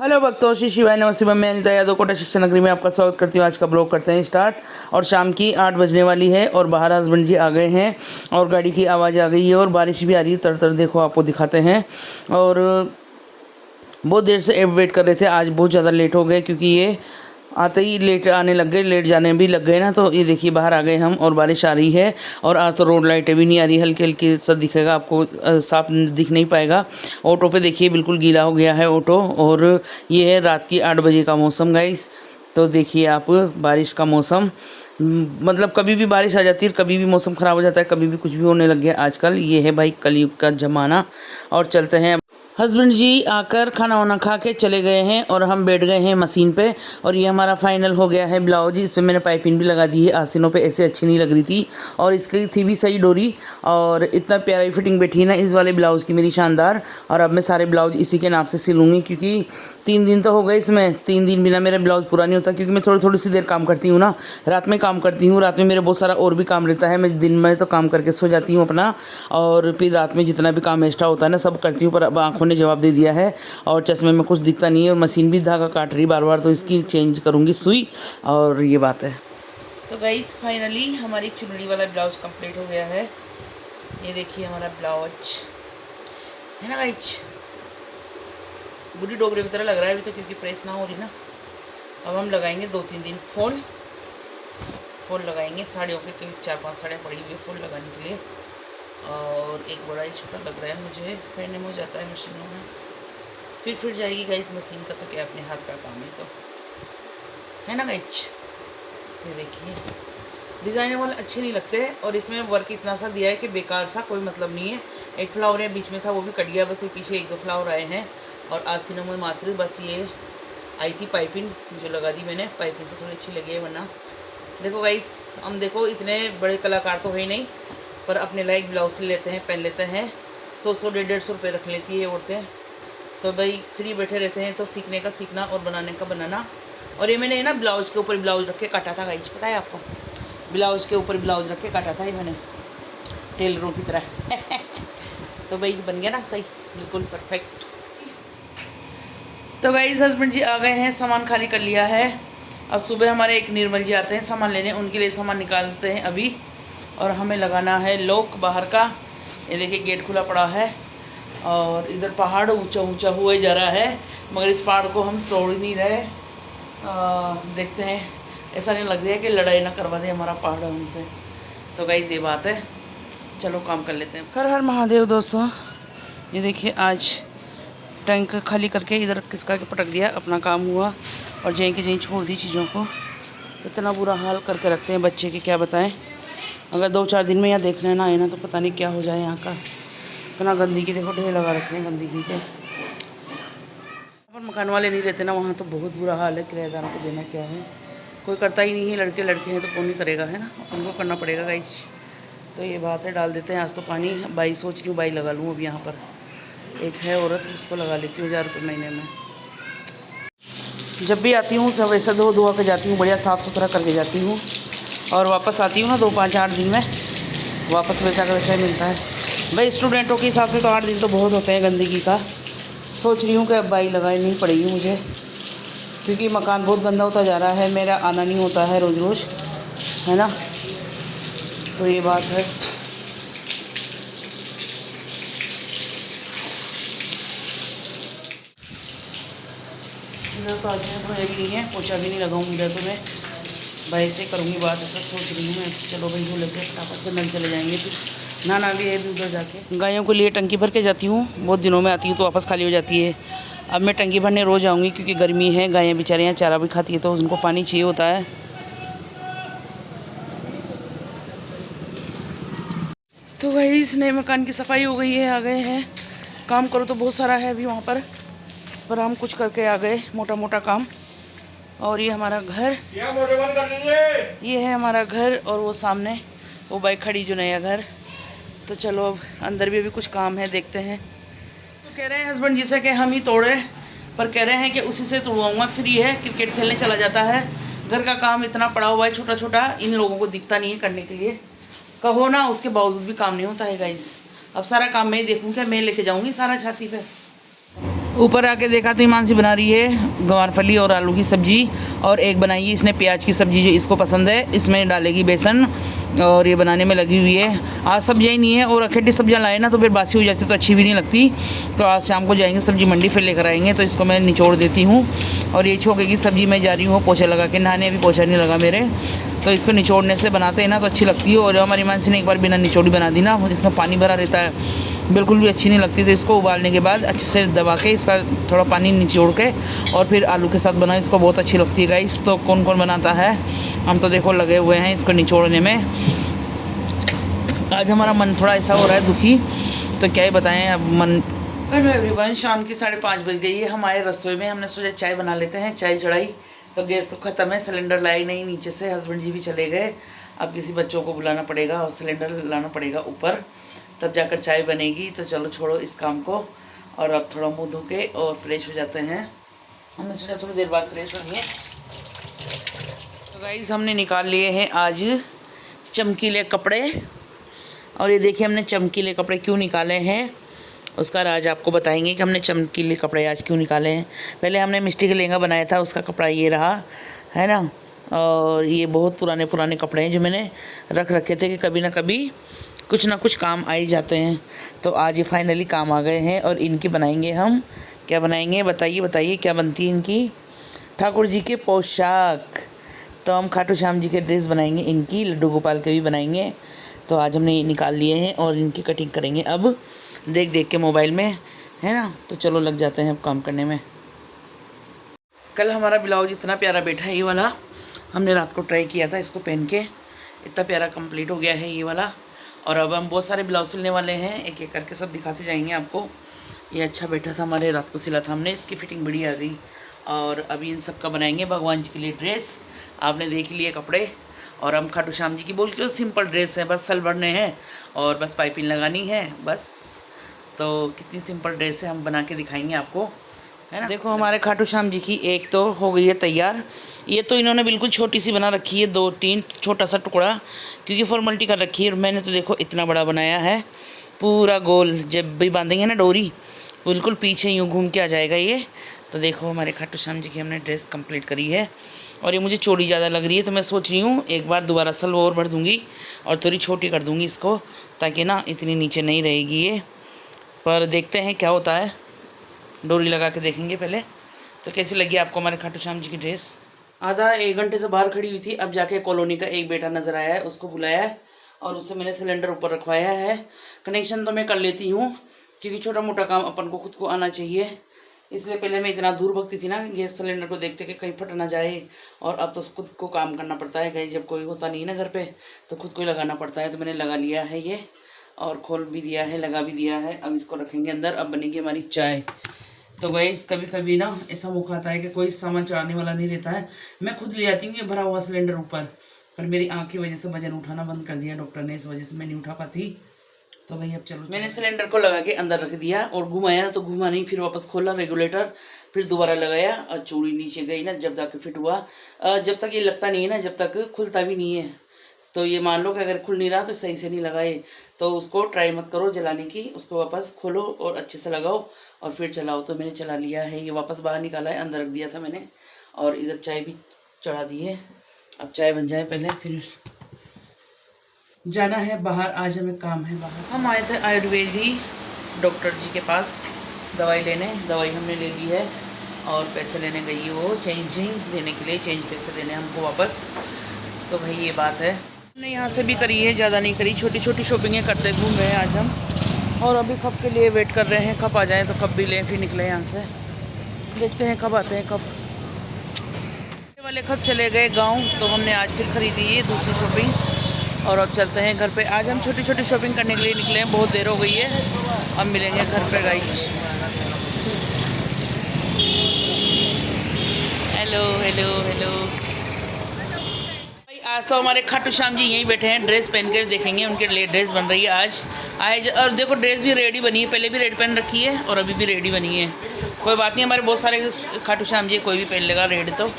Hello भक्तों, श्री शिवाय नमस्ते। मैं अनिता यादव कोटा शिक्षा नगरी में आपका स्वागत करती हूँ। आज का ब्लॉग करते हैं स्टार्ट। और शाम की 8 बजने वाली है और बाहर हस्बैंड जी आ गए हैं और गाड़ी की आवाज़ आ गई है और बारिश भी आ रही है तर तर। देखो आपको दिखाते हैं। और बहुत देर से वेट कर रहे थे, आज बहुत ज़्यादा लेट हो गए क्योंकि ये आते ही लेट आने लग गए, लेट जाने भी लग गए ना। तो ये देखिए बाहर आ गए हम और बारिश आ रही है। और आज तो रोड लाइटें भी नहीं आ रही, हल्की हल्की सा दिखेगा आपको, साफ दिख नहीं पाएगा। ऑटो पे देखिए बिल्कुल गीला हो गया है ऑटो। और ये है रात की 8 बजे का मौसम गाइस। तो देखिए आप, बारिश का मौसम, मतलब कभी भी बारिश आ जाती है, कभी भी मौसम ख़राब हो जाता है, कभी भी कुछ भी होने लग गया आजकल। ये है भाई कलयुग का ज़माना। और चलते हैं। हस्बैंड जी आकर खाना वाना खा के चले गए हैं और हम बैठ गए हैं मशीन पे। और ये हमारा फाइनल हो गया है ब्लाउज। इस पर मैंने पाइपिंग भी लगा दी है, आस्तीनों पे ऐसे अच्छी नहीं लग रही थी और इसकी थी भी सही डोरी। और इतना प्यारी फिटिंग बैठी है ना इस वाले ब्लाउज़ की मेरी, शानदार। और अब मैं सारे ब्लाउज इसी के नाप से सिलूँगी क्योंकि 3 दिन तो हो गए इसमें, 3 दिन बिना मेरा ब्लाउज़ पूरा नहीं होता। क्योंकि मैं थोड़ी सी देर काम करती हूँ ना, रात में काम करती हूँ। रात में मेरे बहुत सारा और भी काम रहता है, मैं दिन में तो काम करके सो जाती हूँ अपना। और फिर रात में जितना भी काम एक्स्ट्रा होता है ना सब करती हूँ। पर अब आँखों ने जवाब दे दिया है और चश्मे में कुछ दिखता नहीं है और मशीन भी धागा काट रही बार बार। तो इसकी चेंज करूँगी सुई, और ये बात है। तो गाइस फाइनली हमारी चुनरी वाला ब्लाउज कंप्लीट हो गया है। ये देखिए हमारा ब्लाउज है ना गाइस, बुढ़ी डोगरे की तरह लग रहा है अभी तो, क्योंकि प्रेस ना हो रही ना। अब हम लगाएंगे 2-3 दिन फॉल लगाएंगे साड़ियों के, क्योंकि 4-5 साड़ियाँ पड़ी हुई है फॉल लगाने के लिए। और एक बड़ा ही छोटा लग रहा है मुझे, फैलने में हो जाता है मशीनों में, फिर जाएगी गाइस मशीन का। तो क्या अपने हाथ का काम है तो, है ना गाइस। ये देखिए डिज़ाइन वाले अच्छे नहीं लगते और इसमें वर्क इतना सा दिया है कि बेकार सा, कोई मतलब नहीं है। एक फ्लावर है बीच में था, वो भी कट गया, बस ये पीछे 1-2 फ्लावर आए हैं। और आस्तीनों में मात्र बस ये आई थी पाइपिंग जो लगा दी मैंने, पाइपिंग से थोड़ी अच्छी लगी है। वरना देखो गाइस, हम देखो इतने बड़े कलाकार तो है ही नहीं, पर अपने लाइक ब्लाउज सिल लेते हैं, पहन लेते हैं। 100 150 रुपये रख लेती है औरतें। तो भाई फ्री बैठे रहते हैं तो सीखने का सीखना और बनाने का बनाना। और ये मैंने ना ब्लाउज के ऊपर ब्लाउज रख के काटा था गाइस, पता है आपको, ब्लाउज के ऊपर ब्लाउज रख के काटा था ये मैंने, टेलरों की तरह। तो भाई बन गया ना सही, बिल्कुल परफेक्ट। तो गाइस हस्बैंड जी आ गए हैं, सामान खाली कर लिया है। अब सुबह हमारे एक निर्मल जी आते हैं सामान लेने, उनके लिए सामान निकालते हैं अभी। और हमें लगाना है लॉक बाहर का। ये देखिए गेट खुला पड़ा है और इधर पहाड़ ऊंचा ऊंचा हुए जा रहा है, मगर इस पहाड़ को हम तोड़ नहीं रहे। देखते हैं, ऐसा नहीं लग रहा है कि लड़ाई ना करवा दे हमारा पहाड़ हमसे। तो गाइस ये बात है, चलो काम कर लेते हैं। हर हर महादेव दोस्तों। ये देखिए आज टैंक खाली करके इधर किसका के पटक दिया, अपना काम हुआ। और जहीं के जहीं छोड़ दी चीज़ों को। इतना बुरा हाल करके रखते हैं बच्चे के, क्या बताएं। अगर 2-4 दिन में यहाँ देखने ना आए ना तो पता नहीं क्या हो जाए यहाँ का। इतना गंदगी देखो, ढेर लगा रखे हैं गंदगी के। पर मकान वाले नहीं रहते ना वहाँ, तो बहुत बुरा हाल है। किराएदारों को देना क्या है, कोई करता ही नहीं है। लड़के हैं तो कौन नहीं करेगा, है ना, उनको करना पड़ेगा गाइस। तो ये बात है, डाल देते हैं आज तो पानी। बाई सोच रही हूँ बाई लगा लूँ अब यहाँ पर। एक है औरत, उसको लगा लेती हूँ 1000 रुपये महीने में। जब भी आती हूँ सब ऐसा धो के जाती हूँ, बढ़िया साफ़ सुथरा करके जाती हूँ। और वापस आती हूँ ना 2-5-8 दिन में, वापस वैसा का वैसा ही मिलता है भाई। स्टूडेंटों के हिसाब से तो 8 दिन तो बहुत होते हैं गंदगी का। सोच रही हूँ कि अब बाई लगानी नहीं पड़ेगी मुझे, क्योंकि मकान बहुत गंदा होता जा रहा है, मेरा आना नहीं होता है रोज़ रोज़, है ना। तो ये बात है। इधर तो आज धोया भी नहीं है, पोछा भी नहीं लगाऊँ इधर। तो मैं भाई से करूँगी बात, ऐसा सोच रही हूँ मैं। चलो भाई धो लेते फटाफट से, नल चले जाएंगे फिर। ना भी है उधर जाके। गायों के लिए टंकी भर के जाती हूँ, बहुत दिनों में आती हूँ तो वापस खाली हो जाती है। अब मैं टंकी भरने रोज़ आऊँगी क्योंकि गर्मी है, गायें बेचारे यहाँ चारा भी खाती है तो उनको पानी चाहिए होता है। तो भाई इस नए मकान की सफाई हो गई है, आ गए हैं। काम करो तो बहुत सारा है अभी वहाँ पर हम कुछ करके आ गए, मोटा मोटा काम। और ये हमारा घर, ये है हमारा घर। और वो सामने वो बाइक खड़ी जो नया घर। तो चलो अब अंदर भी अभी कुछ काम है, देखते हैं। तो कह रहे हैं हस्बैंड जी से कि हम ही तोड़े, पर कह रहे हैं कि उसी से तोड़वाऊँगा। फ्री है, क्रिकेट खेलने चला जाता है। घर का काम इतना पड़ा हुआ है छोटा छोटा, इन लोगों को दिखता नहीं है करने के लिए। कहो ना, उसके बावजूद भी काम नहीं होता है गाइस। अब सारा काम मैं ही देखूँ क्या, मैं लेके जाऊँगी सारा छाती पे। ऊपर आके देखा तो हिमांशी बना रही है गवारफली और आलू की सब्ज़ी, और एक बनाई है इसने प्याज की सब्ज़ी जो इसको पसंद है, इसमें डालेगी बेसन और ये बनाने में लगी हुई है। आज सब्जियाँ ही नहीं है, और अखेटी सब्जियाँ लाए ना तो फिर बासी हो जाती तो अच्छी भी नहीं लगती। तो आज शाम को जाएंगे सब्ज़ी मंडी, फिर लेकर आएंगे। तो इसको मैं निचोड़ देती हूँ, और ये छोके की सब्ज़ी मैं जा रही हूँ पोछा लगा के नहाने, अभी पोछा नहीं लगा मेरे। तो इसको निचोड़ने से बनाते हैं ना तो अच्छी लगती है, और हमारी मानसी ने एक बार बिना निचोड़ी बना दी ना, इसमें पानी भरा रहता है, बिल्कुल भी अच्छी नहीं लगती। तो इसको उबालने के बाद अच्छे से दबा के इसका थोड़ा पानी निचोड़ के और फिर आलू के साथ बनाए, इसको बहुत अच्छी लगती है गाइस। तो कौन कौन बनाता है, हम तो देखो लगे हुए हैं इसको निचोड़ने में। आज हमारा मन थोड़ा ऐसा हो रहा है दुखी, तो क्या ही बताएं अब मन। हेलो एवरीवन, शाम की 5:30 बज गई है। हम आए रसोई में, हमने सोचा चाय बना लेते हैं। चाय चढ़ाई तो गैस तो ख़त्म है, सिलेंडर लाई नहीं नीचे से, हस्बैंड जी भी चले गए। अब किसी बच्चों को बुलाना पड़ेगा और सिलेंडर लाना पड़ेगा ऊपर, तब जाकर चाय बनेगी। तो चलो छोड़ो इस काम को, और अब थोड़ा मुँह धो के और फ्रेश हो जाते हैं। हमने सोचा थोड़ी देर बाद फ्रेश होंगे। तो गाइस हमने निकाल लिए हैं आज चमकीले कपड़े, और ये देखिए हमने चमकीले कपड़े क्यों निकाले हैं, उसका राज आपको बताएंगे कि हमने चमकीले कपड़े आज क्यों निकाले हैं। पहले हमने मिष्टी का लहंगा बनाया था, उसका कपड़ा ये रहा है ना, और ये बहुत पुराने पुराने कपड़े हैं जो मैंने रख रखे थे कि कभी ना कभी कुछ ना कुछ काम आ ही जाते हैं। तो आज ये फाइनली काम आ गए हैं, और इनकी बनाएंगे हम। क्या बनाएंगे बताइए बताइए, क्या बनती है इनकी? ठाकुर जी के पोशाक। तो हम खाटू श्याम जी के ड्रेस बनाएंगे, इनकी लड्डू गोपाल के भी बनाएंगे। तो आज हमने ये निकाल लिए हैं और इनकी कटिंग करेंगे अब देख देख के मोबाइल में, है ना। तो चलो लग जाते हैं अब काम करने में। कल हमारा ब्लाउज इतना प्यारा बैठा है, ये वाला हमने रात को ट्राई किया था, इसको पहन के इतना प्यारा कंप्लीट हो गया है ये वाला। और अब हम बहुत सारे ब्लाउज सिलने वाले हैं, एक एक करके सब दिखाते जाएंगे आपको। ये अच्छा बैठा था हमारे, रात को सिला था हमने, इसकी फिटिंग बढ़िया आ गई। और अभी इन सब का बनाएंगे भगवान जी के लिए ड्रेस। आपने देख लिए कपड़े, और हम खाटू श्याम जी की बोल के सिंपल ड्रेस है, बस सलवारने हैं और बस पाइपिंग लगानी है बस। तो कितनी सिंपल ड्रेस है हम बना के दिखाएंगे आपको, है ना। देखो हमारे खाटू श्याम जी की एक तो हो गई है तैयार। ये तो इन्होंने बिल्कुल छोटी सी बना रखी है, 2-3 छोटा सा टुकड़ा, क्योंकि फॉर्मलिटी कर रखी है। और मैंने तो देखो इतना बड़ा बनाया है पूरा गोल, जब भी बांधेंगे ना डोरी बिल्कुल पीछे यूँ घूम के आ जाएगा ये। तो देखो हमारे खाटू श्याम जी की हमने ड्रेस कंप्लीट करी है, और ये मुझे चौड़ी ज़्यादा लग रही है, तो मैं सोच रही हूँ एक बार दोबारा सलवार और भर दूँगी और थोड़ी छोटी कर दूँगी इसको, ताकि ना इतनी नीचे नहीं रहेगी ये। पर देखते हैं क्या होता है, डोरी लगा के देखेंगे पहले। तो कैसी लगी आपको हमारे खाटू श्याम जी की ड्रेस? आधा 1 घंटे से बाहर खड़ी हुई थी, अब जाके कॉलोनी का एक बेटा नज़र आया है, उसको बुलाया है और उससे मैंने सिलेंडर ऊपर रखवाया है। कनेक्शन तो मैं कर लेती हूँ, क्योंकि छोटा मोटा काम अपन को खुद को आना चाहिए, इसलिए पहले मैं इतना दूर भगती थी ना गैस सिलेंडर को देखते कि कहीं फट ना जाए। और अब तो खुद को काम करना पड़ता है, कहीं जब कोई होता नहीं ना घर पे तो खुद को ही लगाना पड़ता है। तो मैंने लगा लिया है ये, और खोल भी दिया है, लगा भी दिया है। अब इसको रखेंगे अंदर, अब बनेगी हमारी चाय। तो गैस कभी कभी ना ऐसा मौका आता है कि कोई सामान चढ़ाने वाला नहीं रहता है, मैं खुद ले आती हूँ ये भरा हुआ सिलेंडर ऊपर, पर मेरी आँख की वजह से वजन उठाना बंद कर दिया डॉक्टर ने, इस वजह से मैं नहीं उठा पाती। तो भाई अब चलो, मैंने सिलेंडर को लगा के अंदर रख दिया और घुमाया तो घुमा नहीं, फिर वापस खोला रेगुलेटर, फिर दोबारा लगाया और चूड़ी नीचे गई ना, जब जाके फिट हुआ। जब तक ये लगता नहीं है ना, जब तक खुलता भी नहीं है। तो ये मान लो कि अगर खुल नहीं रहा तो सही से नहीं लगाए, तो उसको ट्राई मत करो जलाने की, उसको वापस खोलो और अच्छे से लगाओ और फिर चलाओ। तो मैंने चला लिया है, ये वापस बाहर निकाला है, अंदर रख दिया था मैंने, और इधर चाय भी चढ़ा दी है। अब चाय बन जाए पहले, फिर जाना है बाहर, आज हमें काम है बाहर। हम आए थे आयुर्वेदी डॉक्टर जी के पास दवाई लेने, दवाई हमने ले ली है और पैसे लेने गई वो चेंजिंग देने के लिए, चेंज पैसे देने हमको वापस। तो भाई ये बात है, हमने यहाँ से भी करी है, ज़्यादा नहीं करी, छोटी छोटी शॉपिंगें करते घूम रहे हैं आज हम। और अभी कब के लिए वेट कर रहे हैं, कब आ जाए तो कब भी लें, फिर निकले यहाँ से, देखते हैं कब आते हैं। कब वाले कब चले गए गाँव, तो हमने आज फिर ख़रीदी है दूसरी शॉपिंग, और अब चलते हैं घर पे। आज हम छोटी छोटी शॉपिंग करने के लिए निकले हैं, बहुत देर हो गई है, अब मिलेंगे घर पे गाइस। हेलो हेलो हेलो भाई, आज तो हमारे खाटू श्याम जी यहीं बैठे हैं, ड्रेस पहन कर देखेंगे, उनके लिए ड्रेस बन रही है आज। और देखो ड्रेस भी रेडी बनी है, पहले भी रेड पहन रखी है और अभी भी रेडी बनी है। कोई बात नहीं, हमारे बहुत सारे खाटू श्याम जी कोई भी पहन लेगा रेड, तो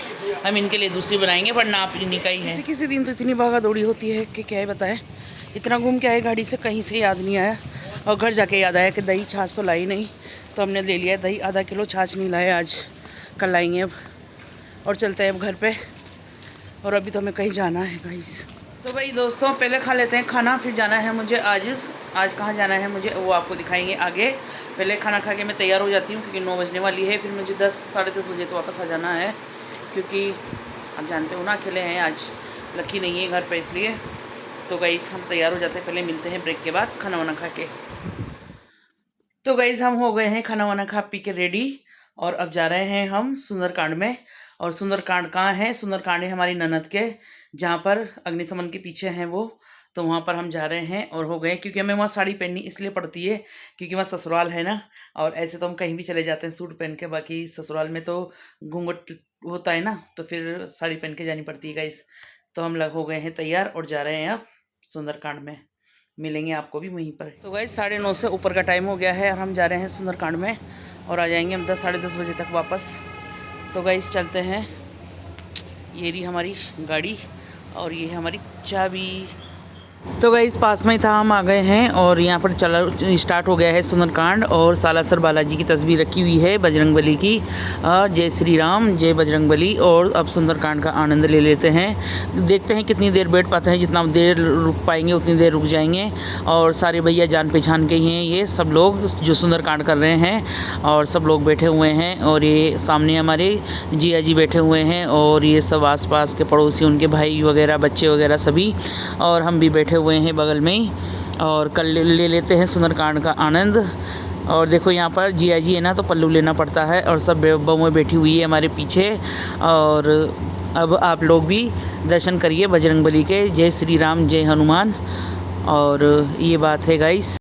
हम इनके लिए दूसरी बनाएंगे, पर नाप इन्हीं का ही है। किसी दिन तो इतनी भागा दौड़ी होती है कि क्या है बताएं, इतना घूम के आए गाड़ी से, कहीं से याद नहीं आया। और घर जाके याद आया कि दही छाछ तो लाई नहीं, तो हमने ले लिया दही। आधा किलो छाछ नहीं लाए आज, कल लाएंगे अब। और चलते हैं अब घर पे। और अभी तो हमें कहीं जाना है गाइस। तो भाई दोस्तों पहले खा लेते हैं खाना, फिर जाना है मुझे आज कहाँ जाना है मुझे वो आपको दिखाएंगे आगे। पहले खाना खा के मैं तैयार हो जाती हूँ क्योंकि 9 बजने वाली है। फिर मुझे 10 साढ़े 10 बजे तो वापस आ जाना है, क्योंकि आप जानते हो ना अकेले हैं आज, लकी नहीं है घर पे, इसलिए। तो गाइस हम तैयार हो जाते हैं, पहले मिलते हैं ब्रेक के बाद खाना वाना खा के। तो गाइस हम हो गए हैं खाना वाना खा पी के रेडी, और अब जा रहे हैं हम सुंदरकांड में। और सुंदरकांड कहाँ है? सुंदरकांड है हमारी ननद के, जहाँ पर अग्निशमन के पीछे हैं वो, तो वहाँ पर हम जा रहे हैं। और हो गए, क्योंकि हमें वहाँ साड़ी पहननी इसलिए पड़ती है क्योंकि वहाँ ससुराल है ना। और ऐसे तो हम कहीं भी चले जाते हैं सूट पहन के, बाकी ससुराल में तो घूंघट होता है ना, तो फिर साड़ी पहन के जानी पड़ती है गाइस। तो हम लोग हो गए हैं तैयार और जा रहे हैं अब सुंदरकांड में। मिलेंगे आपको भी वहीं पर। तो गाइस 9:30 से ऊपर का टाइम हो गया है और हम जा रहे हैं सुंदरकांड में, और आ जाएंगे हम 10 साढ़े 10 बजे तक वापस। तो गाइस चलते हैं। ये रही हमारी गाड़ी और ये है हमारी चाबी। तो गाइस पास में ही था, हम आ गए हैं और यहाँ पर चला स्टार्ट हो गया है सुंदरकांड। और सालासर बालाजी की तस्वीर रखी हुई है बजरंगबली की, जय श्री राम जय बजरंगबली। और अब सुंदरकांड का आनंद ले लेते हैं, देखते हैं कितनी देर बैठ पाते हैं, जितना देर रुक पाएंगे उतनी देर रुक जाएंगे। और सारे भैया जान पहचान के ही हैं ये सब लोग जो सुंदरकांड कर रहे हैं, और सब लोग बैठे हुए हैं। और ये सामने हमारे जिया जी बैठे हुए हैं, और ये सब आसपास के पड़ोसी, उनके भाई वगैरह, बच्चे वगैरह सभी, और हम भी बैठे हुए हैं बगल में ही। और कल ले लेते हैं सुंदरकांड का आनंद। और देखो यहाँ पर जिया जी है ना, तो पल्लू लेना पड़ता है, और सब बहुएं बैठी हुई है हमारे पीछे। और अब आप लोग भी दर्शन करिए बजरंगबली के। जय श्री राम जय हनुमान। और ये बात है गाइस।